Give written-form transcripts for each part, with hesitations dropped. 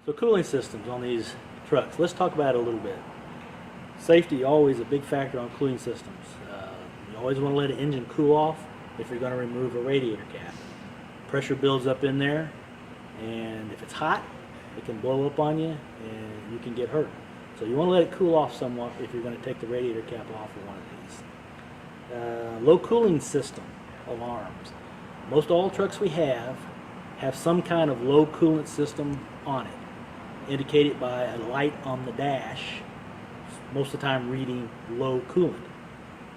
So cooling systems on these trucks, let's talk about it a little bit. Safety always a big factor on cooling systems. You always want to let an engine cool off if you're going to remove a radiator cap. Pressure builds up in there, and if it's hot, it can blow up on you and you can get hurt. So you want to let it cool off somewhat if you're going to take the radiator cap off of one of these. Low cooling system alarms. Most all trucks we have some kind of low coolant system on it, indicated by a light on the dash, most of the time reading low coolant.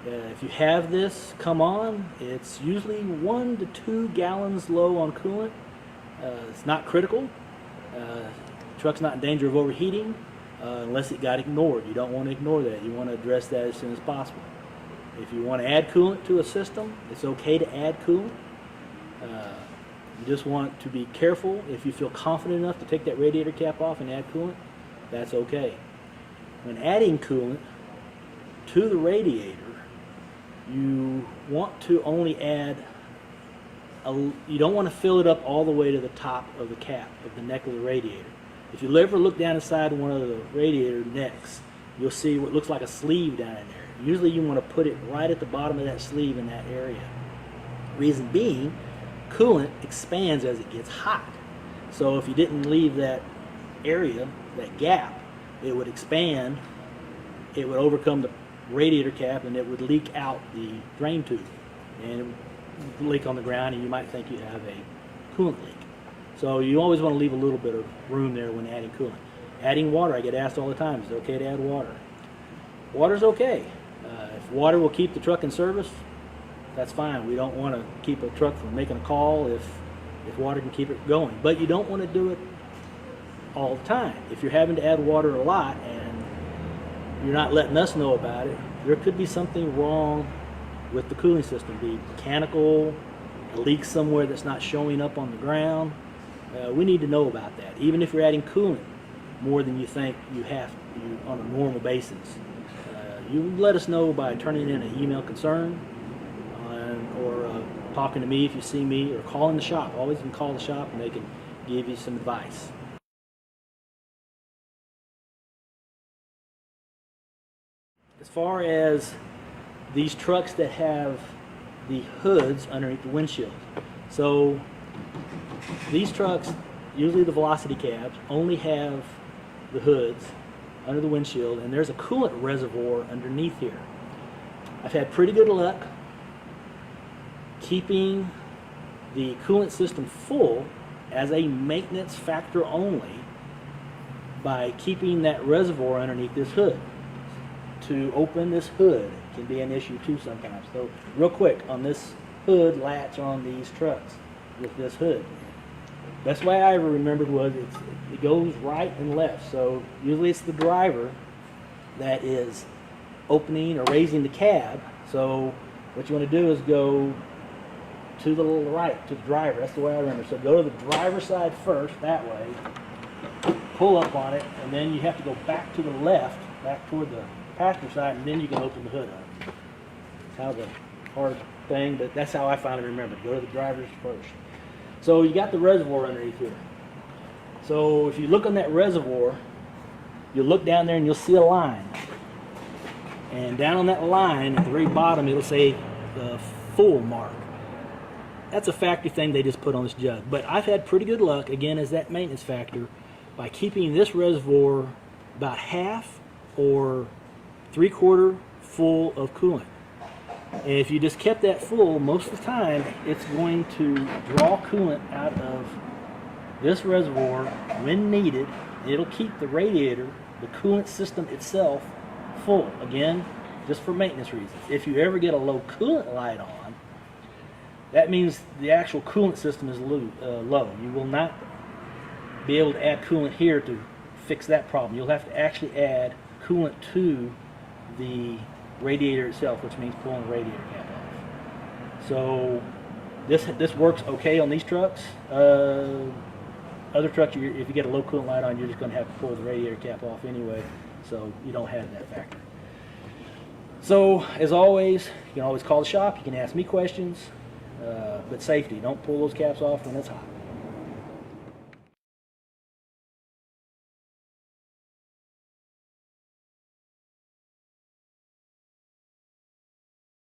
If you have this come on, it's usually 1 to 2 gallons low on coolant. It's not critical. The truck's not in danger of overheating unless it got ignored. You don't want to ignore that. You want to address that as soon as possible. If you want to add coolant to a system, it's okay to add coolant. You just want to be careful. If you feel confident enough to take that radiator cap off and add coolant, that's okay. When adding coolant to the radiator, you want to only add, you don't want to fill it up all the way to the top of the cap, of the neck of the radiator. If you ever look down inside one of the radiator necks, you'll see what looks like a sleeve down in there. Usually you want to put it right at the bottom of that sleeve in that area. Reason being, coolant expands as it gets hot. So if you didn't leave that area, that gap, it would expand, it would overcome the radiator cap, and it would leak out the drain tube, and it would leak on the ground, and you might think you have a coolant leak. So you always want to leave a little bit of room there when adding coolant. Adding water, I get asked all the time, is it okay to add water? Water's okay. If water will keep the truck in service, that's fine. We don't want to keep a truck from making a call if water can keep it going. But you don't want to do it all the time. If you're having to add water a lot and you're not letting us know about it, there could be something wrong with the cooling system. Be mechanical, a leak somewhere that's not showing up on the ground. We need to know about that, even if you're adding coolant more than you think you have to on a normal basis. You let us know by turning in an email concern, or talking to me if you see me, or calling the shop. Always can call the shop and they can give you some advice. As far as these trucks that have the hoods underneath the windshield, so these trucks, usually the velocity cabs, only have the hoods under the windshield, and there's a coolant reservoir underneath here. I've had pretty good luck keeping the coolant system full as a maintenance factor only by keeping that reservoir underneath this hood. To open this hood can be an issue too sometimes. So real quick on this hood latch on these trucks with this hood. Best way I ever remembered was it goes right and left. So usually it's the driver that is opening or raising the cab. So what you want to do is go to the right, to the driver. That's the way I remember. So go to the driver's side first, that way. Pull up on it, and then you have to go back to the left, back toward the passenger side, and then you can open the hood up. It's kind of a hard thing, but that's how I finally remembered. Go to the driver's first. So you got the reservoir underneath here. So if you look on that reservoir, you'll look down there and you'll see a line. And down on that line, at the very bottom, it'll say the full mark. That's a factory thing they just put on this jug. But I've had pretty good luck, again, as that maintenance factor, by keeping this reservoir about half or 3/4 full of coolant. And if you just kept that full, most of the time, it's going to draw coolant out of this reservoir when needed. It'll keep the radiator, the coolant system itself, full. Again, just for maintenance reasons. If you ever get a low coolant light on, that means the actual coolant system is low. You will not be able to add coolant here to fix that problem. You'll have to actually add coolant to the radiator itself, which means pulling the radiator cap off. So this works okay on these trucks. Other trucks, if you get a low coolant light on, you're just going to have to pull the radiator cap off anyway, so you don't have that factor. So as always, you can always call the shop. You can ask me questions, but safety, don't pull those caps off when it's hot.